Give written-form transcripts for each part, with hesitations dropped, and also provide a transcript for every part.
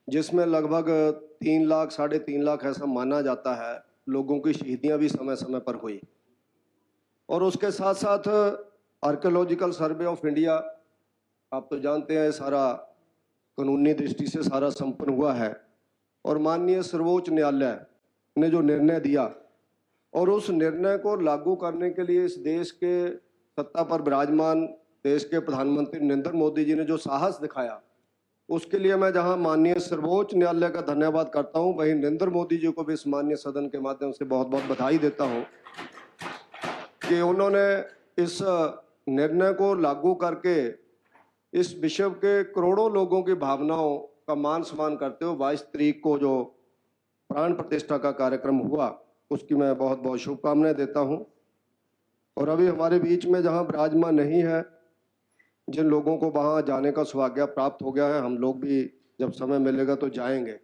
जिसमें लगभग 3 लाख 3.5 लाख ऐसा माना जाता है लोगों की शहीदियां भी समय समय पर हुई। और उसके साथ साथ आर्कियोलॉजिकल सर्वे ऑफ इंडिया, आप तो जानते हैं, सारा कानूनी दृष्टि से सारा संपन्न हुआ है। और माननीय सर्वोच्च न्यायालय ने जो निर्णय दिया और उस निर्णय को लागू करने के लिए इस देश के सत्ता पर विराजमान देश के प्रधानमंत्री नरेंद्र मोदी जी ने जो साहस दिखाया, उसके लिए मैं जहां माननीय सर्वोच्च न्यायालय का धन्यवाद करता हूं, वहीं नरेंद्र मोदी जी को भी इस माननीय सदन के माध्यम से बहुत बहुत बधाई देता हूं कि उन्होंने इस निर्णय को लागू करके इस विश्व के करोड़ों लोगों की भावनाओं का मान सम्मान करते हुए 22 तारीख को जो प्राण प्रतिष्ठा का कार्यक्रम हुआ, उसकी मैं बहुत बहुत शुभकामनाएं देता हूं। और अभी हमारे बीच में जहां विराजमान नहीं है, जिन लोगों को वहां जाने का सौभाग्य प्राप्त हो गया है, हम लोग भी जब समय मिलेगा तो जाएंगे।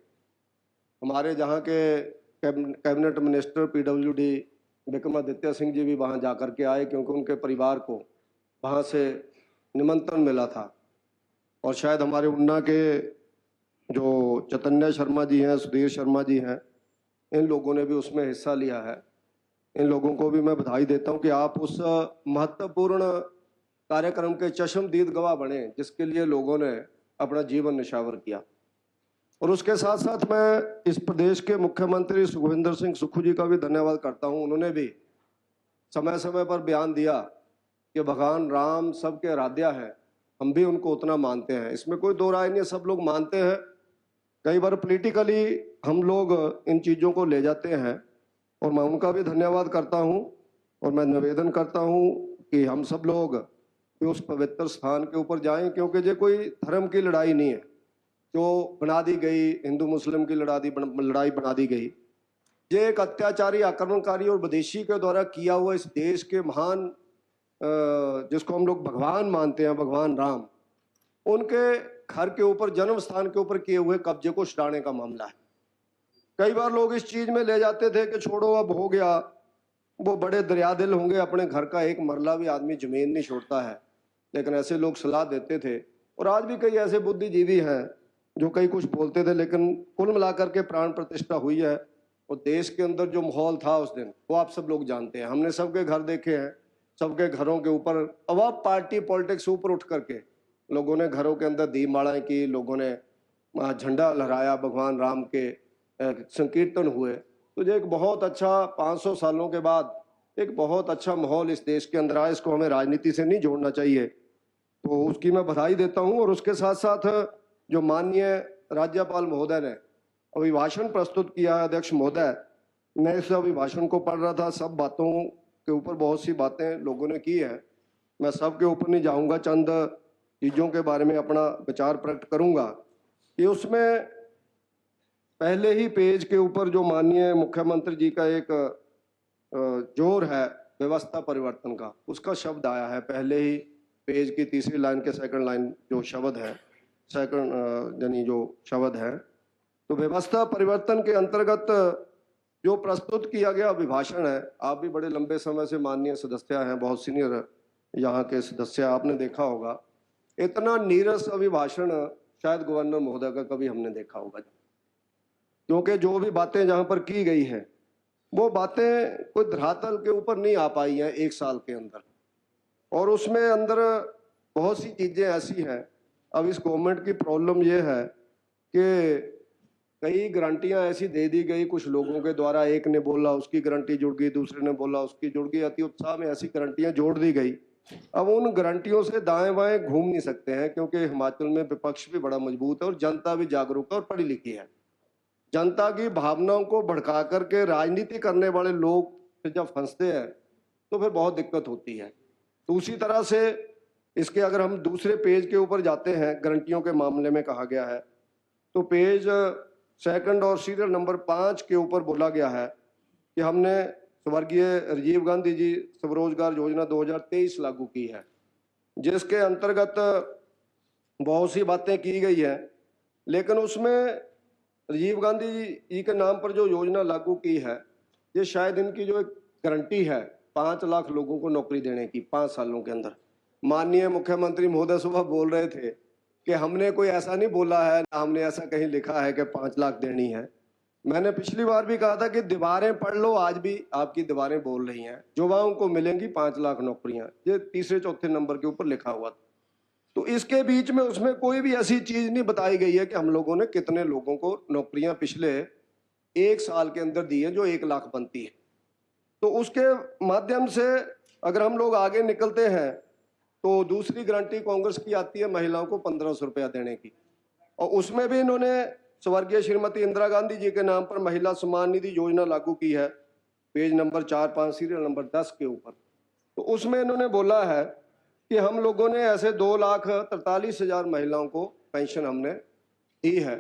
हमारे जहां के cabinet minister PWD Vikramaditya Singh ji भी वहां जाकर के आए, क्योंकि उनके परिवार को वहां से निमंत्रण मिला था। और शायद हमारे उन्ना के जो चैतन्य शर्मा जी हैं, सुधीर शर्मा जी हैं, इन लोगों ने भी उसमें हिस्सा लिया है। इन लोगों को भी मैं बधाई देता हूं कि आप उस महत्वपूर्ण कार्यक्रम के चश्मदीद गवाह बने, जिसके लिए लोगों ने अपना जीवन निछावर किया। और उसके साथ साथ मैं इस प्रदेश के मुख्यमंत्री सुखविंदर सिंह सुक्खू जी का भी धन्यवाद करता हूं। उन्होंने भी समय समय पर बयान दिया कि भगवान राम सबके आराध्य हैं, हम भी उनको उतना मानते हैं, इसमें कोई दो राय नहीं, सब लोग मानते हैं। कई बार पॉलिटिकली हम लोग इन चीज़ों को ले जाते हैं, और मैं उनका भी धन्यवाद करता हूं। और मैं निवेदन करता हूं कि हम सब लोग उस पवित्र स्थान के ऊपर जाएं, क्योंकि ये कोई धर्म की लड़ाई नहीं है जो बना दी गई, हिंदू मुस्लिम की लड़ाई बना दी गई। ये एक अत्याचारी, आक्रमणकारी और विदेशी के द्वारा किया हुआ इस देश के महान, जिसको हम लोग भगवान मानते हैं, भगवान राम, उनके घर के ऊपर, जन्म स्थान के ऊपर किए हुए कब्जे को छुड़ाने का मामला है। कई बार लोग इस चीज में ले जाते थे कि छोड़ो अब हो गया, वो बड़े दरिया दिल होंगे, अपने घर का एक मरला भी आदमी जमीन नहीं छोड़ता है, लेकिन ऐसे लोग सलाह देते थे। और आज भी कई ऐसे बुद्धिजीवी हैं जो कई कुछ बोलते थे, लेकिन कुल मिलाकर के प्राण प्रतिष्ठा हुई है। और देश के अंदर जो माहौल था उस दिन, वो आप सब लोग जानते हैं, हमने सबके घर देखे हैं। सबके घरों के ऊपर अब पार्टी पॉलिटिक्स ऊपर उठ करके लोगों ने घरों के अंदर दीपमालाएं की, लोगों ने झंडा लहराया, भगवान राम के संकीर्तन हुए। तो ये एक बहुत अच्छा, 500 सालों के बाद एक बहुत अच्छा माहौल इस देश के अंदर आया। इसको हमें राजनीति से नहीं जोड़ना चाहिए, तो उसकी मैं बधाई देता हूं। और उसके साथ साथ जो माननीय राज्यपाल महोदय ने अभिभाषण प्रस्तुत किया है, अध्यक्ष महोदय, मैं इस अभिभाषण को पढ़ रहा था, सब बातों के ऊपर बहुत सी बातें लोगों ने की हैं, मैं सब के ऊपर नहीं जाऊंगा, चंद चीज़ों के बारे में अपना विचार प्रकट करूंगा। कि उसमें पहले ही पेज के ऊपर जो माननीय मुख्यमंत्री जी का एक जोर है व्यवस्था परिवर्तन का, उसका शब्द आया है पहले ही पेज की तीसरी लाइन के सेकंड लाइन जो शब्द है, सेकंड यानी जो शब्द है, तो व्यवस्था परिवर्तन के अंतर्गत जो प्रस्तुत किया गया अभिभाषण है, आप भी बड़े लंबे समय से माननीय सदस्य हैं, बहुत सीनियर यहाँ के सदस्य, आपने देखा होगा, इतना नीरस अभिभाषण शायद गवर्नर महोदय का कभी हमने देखा होगा। क्योंकि जो भी बातें जहां पर की गई हैं, वो बातें कोई धरातल के ऊपर नहीं आ पाई हैं 1 साल के अंदर। और उसमें अंदर बहुत सी चीजें ऐसी हैं। अब इस गवर्नमेंट की प्रॉब्लम ये है कि कई गारंटियां ऐसी दे दी गई कुछ लोगों के द्वारा, एक ने बोला उसकी गारंटी जुड़ गई, दूसरे ने बोला उसकी जुड़ गई, अति उत्साह में ऐसी गारंटियां जोड़ दी गई। अब उन गारंटियों से दाएं बाएं घूम नहीं सकते हैं, क्योंकि हिमाचल में विपक्ष भी बड़ा मजबूत है और जनता भी जागरूक है और पढ़ी लिखी है। जनता की भावनाओं को भड़का करके राजनीति करने वाले लोग जब फंसते हैं तो फिर बहुत दिक्कत होती है। तो उसी तरह से इसके अगर हम दूसरे पेज के ऊपर जाते हैं, गारंटियों के मामले में कहा गया है, तो पेज सेकंड और सीरियल नंबर 5 के ऊपर बोला गया है कि हमने स्वर्गीय राजीव गांधी जी स्वरोजगार योजना 2023 लागू की है, जिसके अंतर्गत बहुत सी बातें की गई है। लेकिन उसमें राजीव गांधी जी के नाम पर जो योजना लागू की है, ये शायद इनकी जो एक गारंटी है 5 लाख लोगों को नौकरी देने की 5 सालों के अंदर। माननीय मुख्यमंत्री महोदय सुबह बोल रहे थे कि हमने कोई ऐसा नहीं बोला है, ना हमने ऐसा कहीं लिखा है कि 5 लाख देनी है। मैंने पिछली बार भी कहा था कि दीवारें पढ़ लो, आज भी आपकी दीवारें बोल रही हैं, युवाओं को मिलेंगी 5 लाख नौकरियां, ये तीसरे चौथे नंबर के ऊपर लिखा हुआ था। तो इसके बीच में उसमें कोई भी ऐसी चीज नहीं बताई गई है कि हम लोगों ने कितने लोगों को नौकरियां पिछले 1 साल के अंदर दी है जो 1 लाख बनती है। तो उसके माध्यम से अगर हम लोग आगे निकलते हैं तो दूसरी गारंटी कांग्रेस की आती है महिलाओं को 1500 रुपया देने की, और उसमें भी इन्होंने स्वर्गीय श्रीमती इंदिरा गांधी जी के नाम पर महिला सम्मान निधि योजना लागू की है, पेज नंबर 4-5 सीरियल नंबर 10 के ऊपर। तो उसमें इन्होंने बोला है कि हम लोगों ने ऐसे 2,43,000 महिलाओं को पेंशन हमने दी है।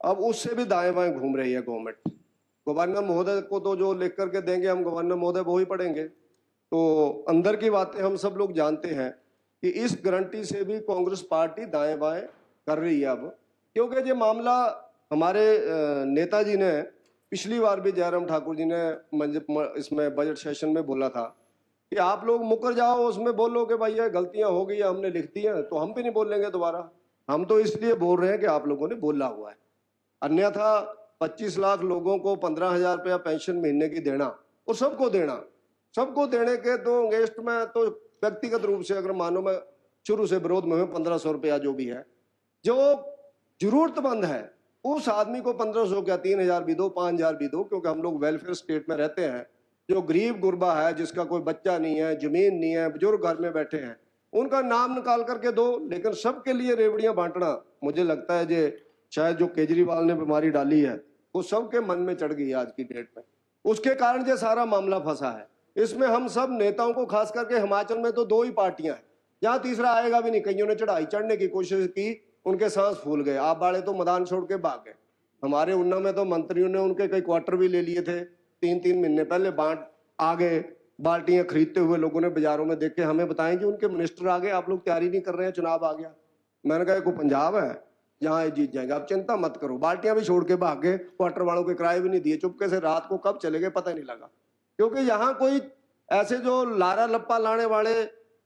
अब उससे भी दाएं बाएं घूम रही है गवर्नमेंट। गवर्नर महोदय को तो जो लिख करके देंगे हम गवर्नर महोदय वो ही पढ़ेंगे। तो अंदर की बातें हम सब लोग जानते हैं कि इस गारंटी से भी कांग्रेस पार्टी दाएं बाएं कर रही है अब, क्योंकि ये मामला हमारे नेताजी ने पिछली बार भी जयराम ठाकुर जी ने इसमें बजट सेशन में बोला था कि आप लोग मुकर जाओ, उसमें बोलो कि भाई ये गलतियां हो गई हमने लिख दी हैं, तो हम भी नहीं बोलेंगे दोबारा। हम तो इसलिए बोल रहे हैं कि आप लोगों ने बोला हुआ है। अन्यथा 25 लाख लोगों को 15,000 रुपया पेंशन महीने की देना और सबको देने के तो अगेंस्ट में, तो व्यक्तिगत रूप से अगर मानो मैं शुरू से विरोध में हूं, 1500 रुपया जो भी है, जो जरूरतमंद है उस आदमी को 1500 क्या 3,000 भी दो, 5,000 भी दो, क्योंकि हम लोग वेलफेयर स्टेट में रहते हैं। जो गरीब गुरबा है, जिसका कोई बच्चा नहीं है, जमीन नहीं है, बुजुर्ग घर में बैठे हैं, उनका नाम निकाल करके दो। लेकिन सबके लिए रेवड़ियां बांटना, मुझे लगता है जे शायद जो केजरीवाल ने बीमारी डाली है वो सबके मन में चढ़ गई है आज की डेट में। उसके कारण ये सारा मामला फंसा है। इसमें हम सब नेताओं को, खास करके हिमाचल में तो 2 ही पार्टियां हैं, जहां तीसरा आएगा भी नहीं। कईयों ने चढ़ाई चढ़ने की कोशिश की, उनके सांस फूल गए। आप वाले तो मैदान छोड़ के भाग गए। हमारे उन्ना में तो मंत्रियों ने उनके कई क्वार्टर भी ले लिए थे, 3-3 महीने पहले बांट आ गए। बाल्टियां खरीदते हुए लोगों ने बाजारों में देखे, हमें बताएं कि उनके मिनिस्टर आ गए, आप लोग तैयारी नहीं कर रहे हैं, चुनाव आ गया। मैंने कहा कोई पंजाब है जहां जीत जाएंगे, आप चिंता मत करो। बाल्टियां भी छोड़ के भाग गए, क्वार्टर वालों के किराए भी नहीं दिए, चुपके से रात को कब चले गए पता नहीं लगा। क्योंकि यहाँ कोई ऐसे जो लारा लप्पा लाने वाले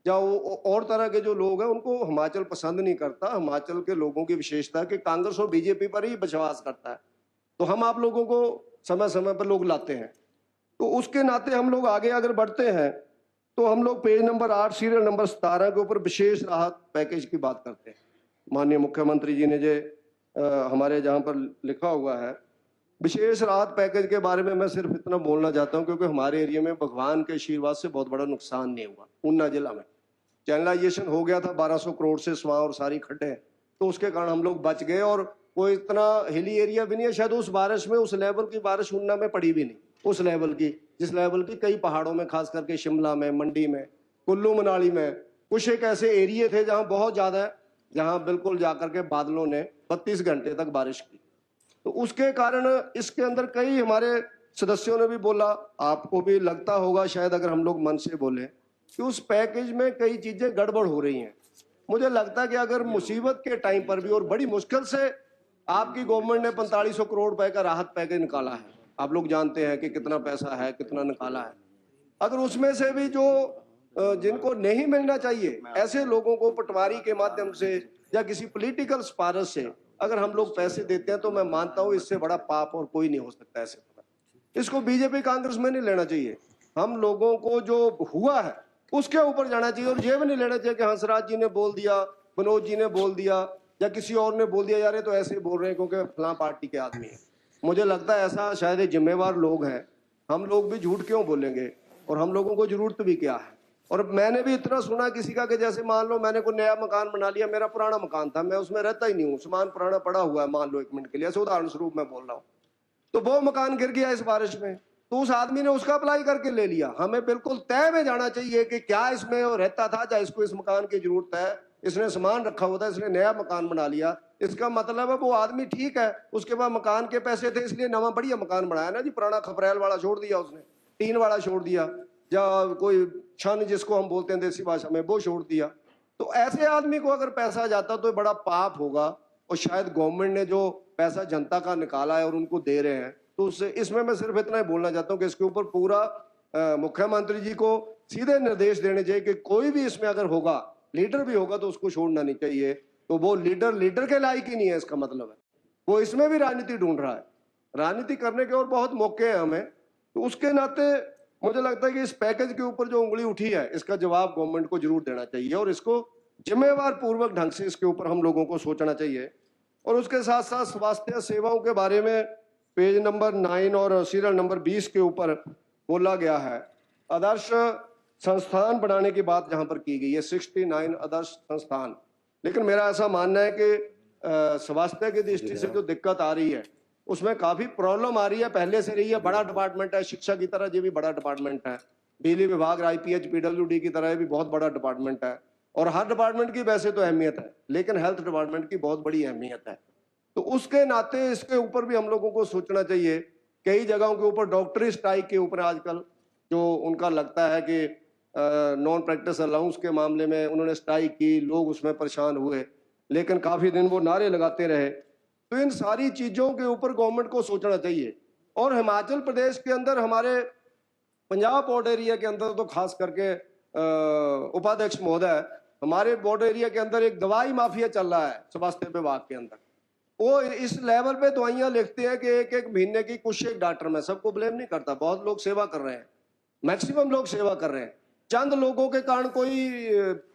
या और तरह के जो लोग हैं, उनको हिमाचल पसंद नहीं करता। हिमाचल के लोगों की विशेषता है कि कांग्रेस और बीजेपी पर ही विश्वास करता है। तो हम आप लोगों को समय समय पर लोग लाते हैं, तो उसके नाते हम लोग आगे अगर बढ़ते हैं तो हम लोग पेज नंबर 8 सीरियल नंबर 17 के ऊपर विशेष राहत पैकेज की बात करते हैं। माननीय मुख्यमंत्री जी ने जो हमारे जहां पर लिखा हुआ है विशेष राहत पैकेज के बारे में, मैं सिर्फ इतना बोलना चाहता हूं क्योंकि हमारे एरिया में भगवान के आशीर्वाद से बहुत बड़ा नुकसान नहीं हुआ। ऊना जिला में चैनलाइजेशन हो गया था 1200 करोड़ से, स्वां और सारी खड्डे, तो उसके कारण हम लोग बच गए। और कोई इतना हिली एरिया भी नहीं है, शायद उस बारिश में उस लेवल की बारिश ऊना में पड़ी भी नहीं, उस लेवल की जिस लेवल की कई पहाड़ों में, खास करके शिमला में, मंडी में, कुल्लू मनाली में कुछ एक ऐसे एरिए थे जहां बहुत ज्यादा, जहां बिल्कुल जाकर के बादलों ने 32 घंटे तक बारिश की। तो उसके कारण इसके अंदर कई हमारे सदस्यों ने भी बोला, आपको भी लगता होगा शायद अगर हम लोग मन से बोले, कि उस पैकेज में कई चीजें गड़बड़ हो रही हैं। मुझे लगता है कि अगर मुसीबत के टाइम पर भी, और बड़ी मुश्किल से आपकी गवर्नमेंट ने 4500 करोड़ रुपए का राहत पैकेज निकाला है, आप लोग जानते हैं कि कितना पैसा है, कितना निकाला है। अगर उसमें से भी जो जिनको नहीं मिलना चाहिए, ऐसे लोगों को पटवारी के माध्यम से या किसी पॉलिटिकल सिफारिश से अगर हम लोग पैसे देते हैं, तो मैं मानता हूं इससे बड़ा पाप और कोई नहीं हो सकता। ऐसे इसको बीजेपी कांग्रेस में नहीं लेना चाहिए। हम लोगों को जो हुआ है उसके ऊपर जाना चाहिए, और ये भी नहीं लेना चाहिए कि हंसराज जी ने बोल दिया, मनोज जी ने बोल दिया, या किसी और ने बोल दिया, यार ये तो ऐसे ही बोल रहे हैं क्योंकि फलां पार्टी के आदमी है। मुझे लगता है ऐसा शायद जिम्मेवार लोग हैं, हम लोग भी झूठ क्यों बोलेंगे, और हम लोगों को जरूरत भी क्या है। और मैंने भी इतना सुना किसी का कि जैसे मान लो मैंने कोई नया मकान बना लिया, मेरा पुराना मकान था, मैं उसमें रहता ही नहीं हूँ, सामान पुराना पड़ा हुआ है, मान लो 1 मिनट के लिए, ऐसे उदाहरण स्वरूप मैं बोल रहा हूँ, तो वो मकान गिर गया इस बारिश में, तो उस आदमी ने उसका अप्लाई करके ले लिया। हमें बिल्कुल तय में जाना चाहिए कि क्या इसमें वो रहता था, या इसको इस मकान की जरूरत है, इसने सामान रखा हुआ था, इसने नया मकान बना लिया, इसका मतलब है वो आदमी ठीक है, उसके बाद मकान के पैसे थे इसलिए नवा बढ़िया मकान बनाया ना जी, पुराना खपरेल वाला छोड़ दिया उसने, टीन वाला छोड़ दिया, या कोई छन जिसको हम बोलते हैं देसी भाषा में, वो छोड़ दिया। तो ऐसे आदमी को अगर पैसा जाता तो बड़ा पाप होगा। और शायद गवर्नमेंट ने जो पैसा जनता का निकाला है और उनको दे रहे हैं, तो उससे इसमें मैं सिर्फ इतना ही बोलना चाहता हूँ कि इसके ऊपर पूरा मुख्यमंत्री जी को सीधे निर्देश देने चाहिए कि कोई भी इसमें अगर होगा, लीडर भी होगा, तो उसको छोड़ना नहीं चाहिए। तो वो लीडर के लायक ही नहीं है, इसका मतलब है वो इसमें भी राजनीति ढूंढ रहा है। राजनीति करने के और बहुत मौके हैं हमें, तो उसके नाते मुझे लगता है कि इस पैकेज के ऊपर जो उंगली उठी है इसका जवाब गवर्नमेंट को जरूर देना चाहिए और इसको जिम्मेवार पूर्वक ढंग से इसके ऊपर हम लोगों को सोचना चाहिए। और उसके साथ साथ स्वास्थ्य सेवाओं के बारे में पेज नंबर 9 और सीरियल नंबर 20 के ऊपर बोला गया है, आदर्श संस्थान बनाने की बात जहां पर की गई है, 69 आदर्श संस्थान। लेकिन मेरा ऐसा मानना है कि स्वास्थ्य की दृष्टि से जो दिक्कत आ रही है उसमें काफी प्रॉब्लम आ रही है, पहले से रही है। बड़ा डिपार्टमेंट है, शिक्षा की तरह ये भी बड़ा डिपार्टमेंट है, बिजली विभाग, IPH PWD की तरह भी बहुत बड़ा डिपार्टमेंट है। और हर डिपार्टमेंट की वैसे तो अहमियत है, लेकिन हेल्थ डिपार्टमेंट की बहुत बड़ी अहमियत है। तो उसके नाते इसके ऊपर भी हम लोगों को सोचना चाहिए। कई जगहों के ऊपर डॉक्टरी स्ट्राइक के ऊपर आजकल जो उनका लगता है कि नॉन प्रैक्टिस अलाउंस के मामले में उन्होंने स्ट्राइक की, लोग उसमें परेशान हुए, लेकिन काफी दिन वो नारे लगाते रहे। तो इन सारी चीजों के ऊपर गवर्नमेंट को सोचना चाहिए। और हिमाचल प्रदेश के अंदर, हमारे पंजाब बॉर्डर एरिया के अंदर तो खास करके उपाध्यक्ष महोदय, हमारे बॉर्डर एरिया के अंदर एक दवाई माफिया चल रहा है स्वास्थ्य विभाग के अंदर। वो इस लेवल पे दवाइयां लिखते हैं कि एक महीने की कुछ एक डॉक्टर, मैं सबको ब्लेम नहीं करता, बहुत लोग सेवा कर रहे हैं, मैक्सिमम लोग सेवा कर रहे हैं। चंद लोगों के कारण कोई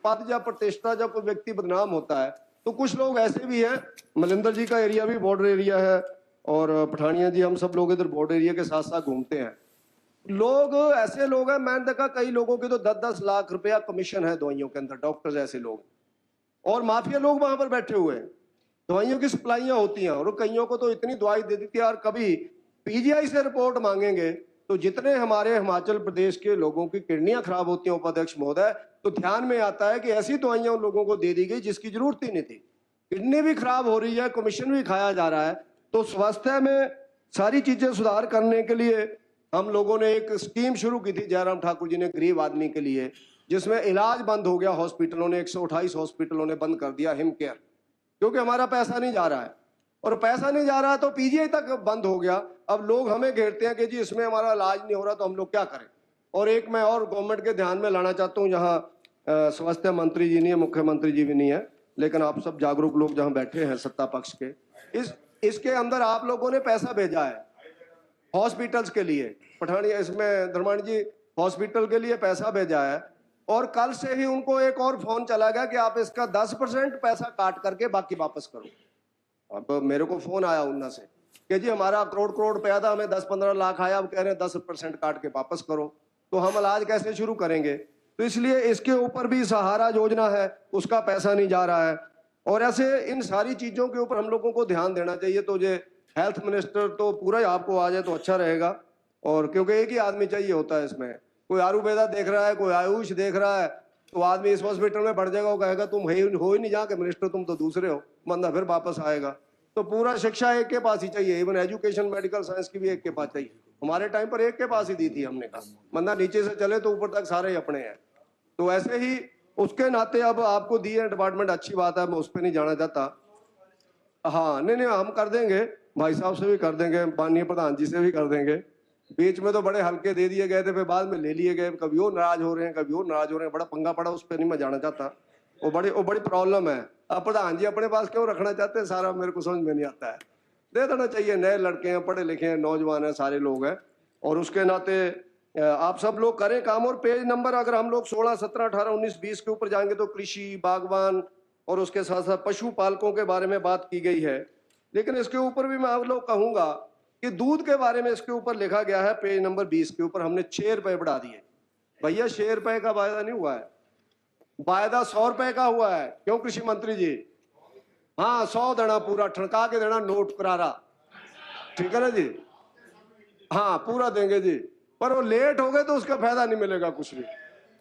पद या प्रतिष्ठा या कोई व्यक्ति बदनाम होता है, तो कुछ लोग ऐसे भी हैं। मलिंदर जी का एरिया भी बॉर्डर एरिया है और पठानिया जी, हम सब लोग इधर बॉर्डर एरिया के साथ साथ घूमते हैं। लोग ऐसे लोग हैं, मैंने देखा कई लोगों के तो 10-10 लाख रुपया कमीशन है दवाइयों के अंदर, डॉक्टर्स ऐसे लोग, और माफिया लोग वहां पर बैठे हुए हैं। दवाइयों की सप्लाइयां होती हैं और कईयों को तो इतनी दवाई दे देती है। और कभी PGI से रिपोर्ट मांगेंगे तो जितने हमारे हिमाचल प्रदेश के लोगों की किडनियां खराब होती हैं उपाध्यक्ष महोदय, तो ध्यान में आता है कि ऐसी दवाइयां उन लोगों को दे दी गई जिसकी जरूरत ही नहीं थी। किडनी भी खराब हो रही है, कमीशन भी खाया जा रहा है। तो स्वास्थ्य में सारी चीजें सुधार करने के लिए हम लोगों ने एक स्कीम शुरू की थी, जयराम ठाकुर जी ने, गरीब आदमी के लिए, जिसमें इलाज बंद हो गया। हॉस्पिटलों ने 128 हॉस्पिटलों ने बंद कर दिया हिम केयर, क्योंकि हमारा पैसा नहीं जा रहा है। और पैसा नहीं जा रहा है तो PGI तक बंद हो गया। अब लोग हमें घेरते हैं कि जी इसमें हमारा इलाज नहीं हो रहा, तो हम लोग क्या करें। और एक मैं और गवर्नमेंट के ध्यान में लाना चाहता हूँ, जहाँ स्वास्थ्य मंत्री जी नहीं है, मुख्यमंत्री जी भी नहीं है, लेकिन आप सब जागरूक लोग जहाँ बैठे हैं सत्ता पक्ष के, इसके अंदर आप लोगों ने पैसा भेजा है हॉस्पिटल्स के लिए। पठानिया, इसमें धर्माणी जी, हॉस्पिटल के लिए पैसा भेजा है। और कल से ही उनको एक और फोन चला गया कि आप इसका 10% पैसा काट करके बाकी वापस करो। अब मेरे को फोन आया उन्ना से कि जी हमारा करोड़ रुपया था, हमें 10-15 लाख आया, अब कह रहे हैं 10% काट के वापस करो। तो हम इलाज कैसे शुरू करेंगे। तो इसलिए इसके ऊपर भी सहारा योजना है, उसका पैसा नहीं जा रहा है। और ऐसे इन सारी चीजों के ऊपर हम लोगों को ध्यान देना चाहिए। तो ये हेल्थ मिनिस्टर तो पूरा ही आपको आ जाए तो अच्छा रहेगा, और क्योंकि एक ही आदमी चाहिए होता है इसमें। कोई आयुर्वेदा देख रहा है, कोई आयुष देख रहा है, तो आदमी इस हॉस्पिटल में बढ़ जाएगा, वो कहेगा तुम हो ही नहीं जहाँ के मिनिस्टर, तुम तो दूसरे हो, बंदा फिर वापस आएगा। तो पूरा शिक्षा एक के पास ही चाहिए, इवन एजुकेशन मेडिकल साइंस की भी एक के पास चाहिए। हमारे टाइम पर एक के पास ही दी थी हमने कहा, बंदा नीचे से चले तो ऊपर तक सारे अपने हैं। तो ऐसे ही उसके नाते अब आपको दी है डिपार्टमेंट, अच्छी बात है, मैं उस पर नहीं जाना चाहता। हाँ नहीं हम कर देंगे, भाई साहब से भी कर देंगे, माननीय प्रधान जी से भी कर देंगे। बीच में तो बड़े हल्के दे दिए गए थे, फिर बाद में ले लिए गए, कभी वो नाराज हो रहे हैं, कभी वो नाराज हो रहे हैं, बड़ा पंगा पड़ा, उस पर नहीं मैं जाना चाहता। वो बड़ी प्रॉब्लम है। अब प्रधान जी अपने पास क्यों रखना चाहते हैं सारा, मेरे को समझ में नहीं आता है। दे देना चाहिए, नए लड़के हैं, पढ़े लिखे हैं, नौजवान हैं, सारे लोग हैं, और उसके नाते आप सब लोग करें काम। और पेज नंबर अगर हम लोग 16, 17, 18, 19, 20 के ऊपर जाएंगे तो कृषि, बागवान और उसके साथ साथ पशुपालकों के बारे में बात की गई है। लेकिन इसके ऊपर भी मैं आप लोग कहूंगा कि दूध के बारे में इसके ऊपर लिखा गया है, पेज नंबर 20 के ऊपर हमने 6 रुपए बढ़ा दिए। भैया 6 रुपए का वायदा नहीं हुआ है, वायदा 100 रुपए का हुआ है। क्यों कृषि मंत्री जी? हाँ 100 देना, पूरा ठनका के देना, नोट करारा, ठीक है ना जी? हाँ पूरा देंगे जी, पर वो लेट हो गए तो उसका फायदा नहीं मिलेगा कुछ भी,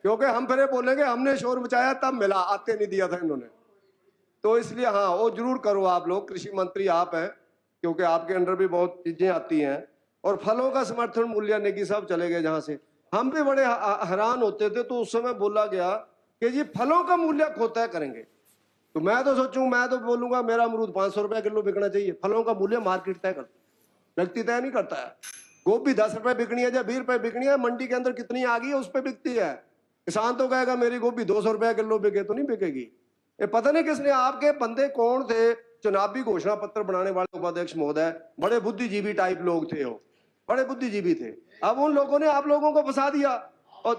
क्योंकि हम फिर बोलेंगे हमने शोर मचाया तब मिला, आते नहीं दिया था इन्होंने। तो इसलिए हाँ वो जरूर करो आप लोग, कृषि मंत्री आप हैं, क्योंकि आपके अंडर भी बहुत चीजें आती हैं। और फलों का समर्थन मूल्य नेगी साहब चले गए, जहां से हम भी बड़े हैरान होते थे। तो उस समय बोला गया कि जी फलों का मूल्य खो तय करेंगे। तो मैं तो सोचूं, मैं तो बोलूंगा मेरा अमरूद 500 रुपए किलो बिकना चाहिए। फलों का मूल्य मार्केट तय करता है, व्यक्ति तय नहीं करता है। गोभी 10 रुपए बिकनी है या 20 रुपए बिकनी है, मंडी के अंदर कितनी आ गई है उस पर बिकती है। किसान तो कहेगा मेरी गोभी 200 रुपए किलो बिके, तो नहीं बिकेगी। ये पता नहीं किसने, आपके बंदे कौन थे, चुनावी घोषणा पत्र बनाने वाले उपाध्यक्ष महोदय, बड़े बुद्धिजीवी टाइप लोग थे, वो बड़े बुद्धिजीवी थे। अब उन लोगों ने आप लोगों को फंसा दिया। और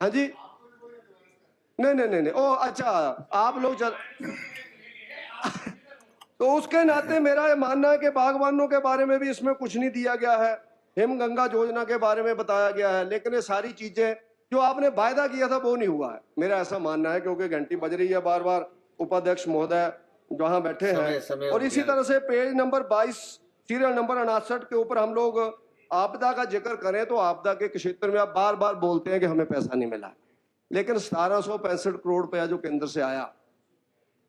हाँ जी, नहीं नहीं नहीं नहीं, ओ अच्छा, आप लोग तो उसके नाते मेरा ये मानना है कि बागवानों के बारे में भी इसमें कुछ नहीं दिया गया है, हिमगंगा योजना के बारे में बताया गया है, लेकिन ये सारी चीजें जो आपने वायदा किया था वो नहीं हुआ है, मेरा ऐसा मानना है, क्योंकि घंटी बज रही है बार बार, उपाध्यक्ष महोदय जहां बैठे हैं। और इसी तरह से पेज नंबर 22 सीरियल नंबर 59 के ऊपर हम लोग आपदा का जिक्र करें तो आपदा के क्षेत्र में आप बार बार बोलते हैं कि हमें पैसा नहीं मिला, लेकिन 1765 करोड़ रुपया जो केंद्र से आया,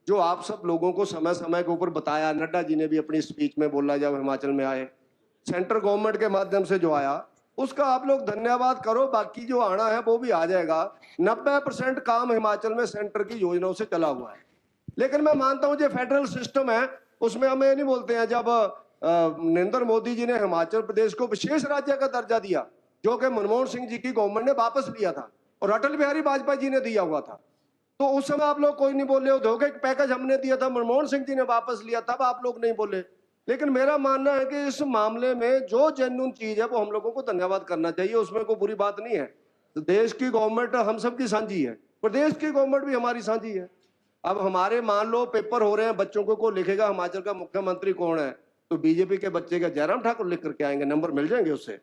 जो आप सब लोगों को समय समय के ऊपर बताया, नड्डा जी ने भी अपनी स्पीच में बोला जब हिमाचल में आए, सेंट्रल गवर्नमेंट के माध्यम से जो आया उसका आप लोग धन्यवाद करो, बाकी जो आना है वो भी आ जाएगा। 90% काम हिमाचल में सेंटर की योजनाओं से चला हुआ है। लेकिन मैं मानता हूं जो फेडरल सिस्टम है उसमें हम ये नहीं बोलते हैं, जब नरेंद्र मोदी जी ने हिमाचल प्रदेश को विशेष राज्य का दर्जा दिया, जो कि मनमोहन सिंह जी की गवर्नमेंट ने वापस लिया था और अटल बिहारी वाजपेयी जी ने दिया हुआ था, तो उस समय आप लोग कोई नहीं बोले। औद्योगिक पैकेज हमने दिया था, मनमोहन सिंह जी ने वापस लिया, तब आप लोग नहीं बोले। लेकिन मेरा मानना है कि इस मामले में जो जेन्युइन चीज है वो हम लोगों को धन्यवाद करना चाहिए, उसमें कोई बुरी बात नहीं है। तो देश की गवर्नमेंट हम सबकी साझी है, प्रदेश की गवर्नमेंट भी हमारी साझी है। अब हमारे मान लो पेपर हो रहे हैं, बच्चों को लिखेगा हिमाचल का मुख्यमंत्री कौन है, तो बीजेपी के बच्चे का जयराम ठाकुर लिख करके आएंगे, नंबर मिल जाएंगे उससे,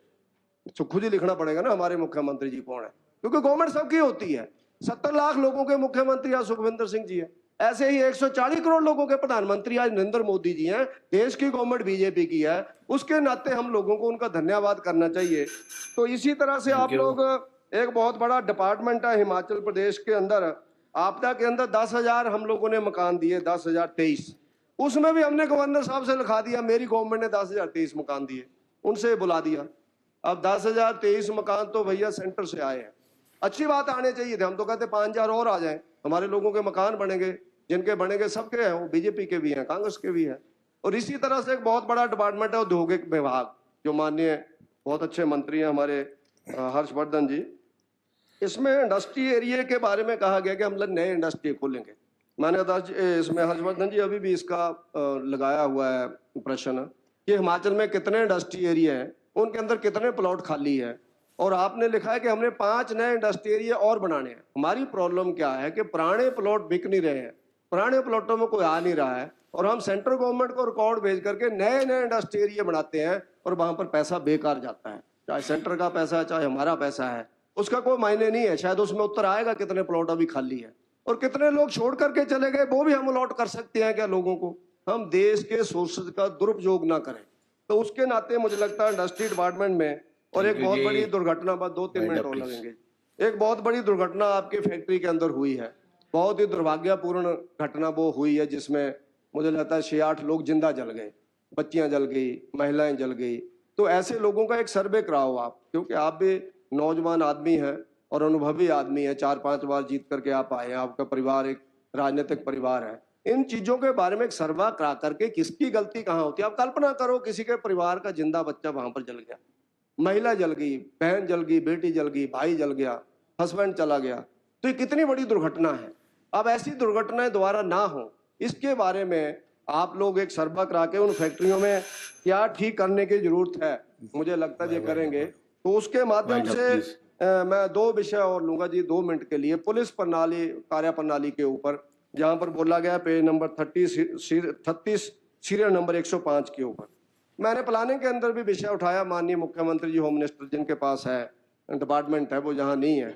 तो खुद ही लिखना पड़ेगा ना हमारे मुख्यमंत्री जी कौन है, क्योंकि गवर्नमेंट सबकी होती है। 70 लाख लोगों के मुख्यमंत्री आज सुखविंदर सिंह जी है, ऐसे ही 140 करोड़ लोगों के प्रधानमंत्री आज नरेंद्र मोदी जी हैं, देश की गवर्नमेंट बीजेपी की है, उसके नाते हम लोगों को उनका धन्यवाद करना चाहिए। तो इसी तरह से आप लोग, एक बहुत बड़ा डिपार्टमेंट है हिमाचल प्रदेश के अंदर, आपदा के अंदर 10,000 हम लोगों ने मकान दिए, 10,023, उसमें भी हमने गवर्नर साहब से लिखा दिया, मेरी गवर्नमेंट ने 10,023 मकान दिए, उनसे बुला दिया। अब 10,023 मकान तो भैया सेंटर से आए हैं, अच्छी बात आने चाहिए थे, हम तो कहते 5,000 और आ जाएं, हमारे लोगों के मकान बनेंगे, जिनके बनेंगे सबके हैं, वो बीजेपी के भी हैं, कांग्रेस के भी हैं। और इसी तरह से एक बहुत बड़ा डिपार्टमेंट है औद्योगिक विभाग, जो माननीय बहुत अच्छे मंत्री हैं हमारे हर्षवर्धन जी, इसमें इंडस्ट्री एरिया के बारे में कहा गया कि हम लोग नए इंडस्ट्री खोलेंगे। मैंने इसमें हर्षवर्धन जी अभी भी इसका लगाया हुआ है प्रश्न कि हिमाचल में कितने इंडस्ट्री एरिया हैं, उनके अंदर कितने प्लॉट खाली है, और आपने लिखा है कि हमने 5 नए इंडस्ट्री एरिया और बनाने हैं। हमारी प्रॉब्लम क्या है कि पुराने प्लॉट बिक नहीं रहे हैं, पुराने प्लॉटों में कोई आ नहीं रहा है, और हम सेंट्रल गवर्नमेंट को रिकॉर्ड भेज करके नए नए इंडस्ट्री एरिया बनाते हैं और वहां पर पैसा बेकार जाता है, चाहे सेंटर का पैसा है चाहे हमारा पैसा है, उसका कोई मायने नहीं है। शायद उसमें उत्तर आएगा कितने प्लॉट अभी खाली है और कितने लोग छोड़ करके चले गए, वो भी हम अलॉट कर सकते हैं क्या लोगों को। हम देश के सोर्सेज का दुरुपयोग ना करें, तो उसके नाते मुझे लगता है इंडस्ट्री डिपार्टमेंट में। और एक बहुत बड़ी दुर्घटना, बाद 2-3 मिनट और लगेंगे, एक बहुत बड़ी दुर्घटना आपकी फैक्ट्री के अंदर हुई है, बहुत ही दुर्भाग्यपूर्ण घटना वो हुई है, जिसमें मुझे लगता है 6-8 लोग जिंदा जल गए, बच्चियां जल गई, महिलाएं जल गई। तो ऐसे लोगों का एक सर्वे कराओ आप, क्योंकि आप भी नौजवान आदमी हैं और अनुभवी आदमी है, 4-5 बार जीत करके आप आए हैं, आपका परिवार एक राजनीतिक परिवार है, इन चीजों के बारे में एक सर्वा करा करके किसकी गलती कहाँ होती है। आप कल्पना करो किसी के परिवार का जिंदा बच्चा वहां पर जल गया, महिला जल गई, बहन जल गई, बेटी जल गई, भाई जल गया, हस्बैंड चला गया, तो ये कितनी बड़ी दुर्घटना है। अब ऐसी दुर्घटनाएं दोबारा ना हो, इसके बारे में आप लोग एक सर्वा करा के उन फैक्ट्रियों में क्या ठीक करने की जरूरत है, मुझे लगता है ये करेंगे तो उसके माध्यम से मैं 2 विषय और लूंगा जी 2 मिनट के लिए। पुलिस प्रणाली, कार्य प्रणाली के ऊपर जहां पर बोला गया पेज नंबर 36 सीरियल नंबर 105 के ऊपर, मैंने प्लानिंग के अंदर भी विषय उठाया, माननीय मुख्यमंत्री जी, होम मिनिस्टर जिनके पास है डिपार्टमेंट है, वो जहां नहीं है।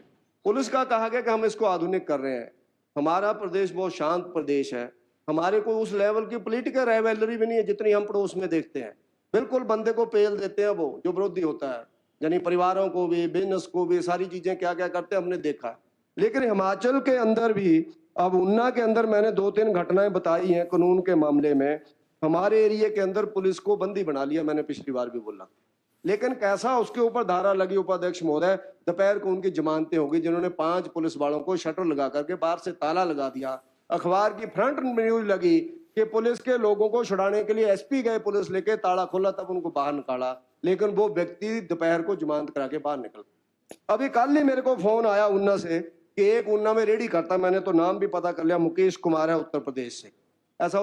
पुलिस का कहा गया कि हम इसको आधुनिक कर रहे हैं, हमारा प्रदेश बहुत शांत प्रदेश है, हमारे को उस लेवल की पॉलिटिकल राइवलरी भी नहीं है जितनी हम पड़ोस में देखते हैं, बिल्कुल बंदे को पेल देते हैं वो जो विरोधी होता है, यानी परिवारों को भी, बिजनेस को भी, सारी चीजें क्या क्या करते हैं हमने देखा। लेकिन हिमाचल के अंदर भी, अब ऊना के अंदर मैंने 2-3 घटनाएं बताई हैं कानून के मामले में, हमारे एरिया के अंदर पुलिस को बंदी बना लिया, मैंने पिछली बार भी बोला, लेकिन कैसा उसके ऊपर धारा लगी उपाध्यक्ष महोदय, दोपहर को उनकी जमानतें होगी, जिन्होंने 5 पुलिस वालों को शटर लगा करके बाहर से ताला लगा दिया। अखबार की फ्रंट न्यूज लगी कि पुलिस के लोगों को छुड़ाने के लिए एसपी गए, पुलिस लेके, ताला खोला तब उनको बाहर निकाला, लेकिन वो व्यक्ति दोपहर को जमानत करा के बाहर निकल। अभी कल ही मेरे को फोन आया ऊना से कि एक ऊना में रेडी करता, मैंने तो नाम भी पता कर लिया, मुकेश कुमार है उत्तर प्रदेश से, ऐसा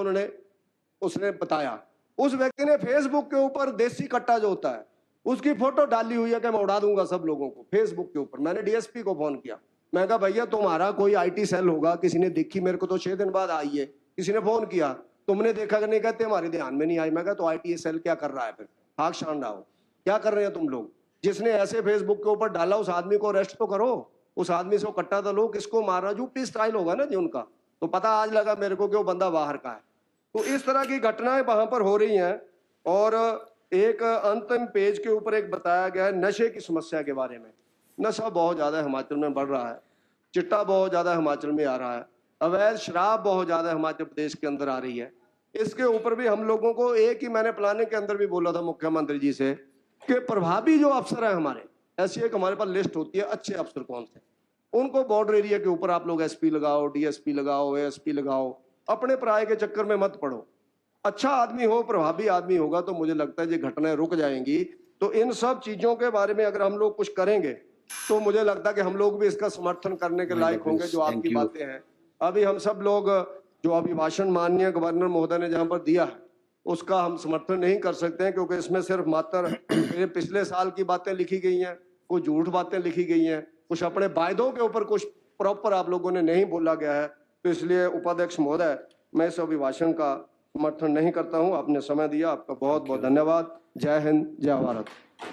उसने बताया। उस व्यक्ति ने फेसबुक के ऊपर देसी कट्टा जो होता है उसकी फोटो डाली हुई है कि मैं उड़ा दूंगा सब लोगों को, फेसबुक के ऊपर। मैंने डीएसपी को फोन किया, मैं कहा भैया तुम्हारा कोई आईटी सेल होगा, किसी ने देखी, मेरे को तो 6 दिन बाद आई है, किसी ने फोन किया, तुमने देखा कि नहीं, कहते हमारे ध्यान में नहीं आई। मैं कहा तो आईटी सेल क्या कर रहा है फिर, हाथ छान रहा हो, क्या कर रहे हैं तुम लोग? जिसने ऐसे फेसबुक के ऊपर डाला उस आदमी को अरेस्ट तो करो, उस आदमी से कट्टा तो लो, किसको मार रहा, यूपी स्टाइल होगा ना जी उनका, तो पता आज लगा मेरे को कि वो बंदा बाहर का है। तो इस तरह की घटनाएं वहां पर हो रही हैं। और एक अंतिम पेज के ऊपर एक बताया गया है नशे की समस्या के बारे में। नशा बहुत ज्यादा हिमाचल में बढ़ रहा है, चिट्टा बहुत ज्यादा हिमाचल में आ रहा है, अवैध शराब बहुत ज्यादा हिमाचल प्रदेश के अंदर आ रही है। इसके ऊपर भी हम लोगों को, एक ही मैंने प्लानिंग के अंदर भी बोला था मुख्यमंत्री जी से कि प्रभावी जो अफसर है हमारे, ऐसी एक हमारे पास लिस्ट होती है अच्छे अफसर कौन से, उनको बॉर्डर एरिया के ऊपर आप लोग एसपी लगाओ, डीएसपी लगाओ, एएसपी लगाओ, अपने पराये के चक्कर में मत पड़ो। अच्छा आदमी हो, प्रभावी आदमी होगा तो मुझे लगता है ये घटनाएं रुक जाएंगी। तो इन सब चीजों के बारे में अगर हम लोग कुछ करेंगे तो मुझे लगता है कि हम लोग भी इसका समर्थन करने के लायक होंगे। जो आपकी बातें हैं, अभी हम सब लोग जो अभिभाषण माननीय गवर्नर महोदय ने जहां पर दिया है उसका हम समर्थन नहीं कर सकते हैं, क्योंकि इसमें सिर्फ मात्र पिछले साल की बातें लिखी गई हैं, कुछ झूठ बातें लिखी गई हैं, कुछ अपने वायदों के ऊपर कुछ प्रॉपर आप लोगों ने नहीं बोला गया है। तो इसलिए उपाध्यक्ष महोदय, मैं इस अभिभाषण का समर्थन नहीं करता हूं। आपने समय दिया, आपका बहुत बहुत धन्यवाद। जय हिंद, जय भारत।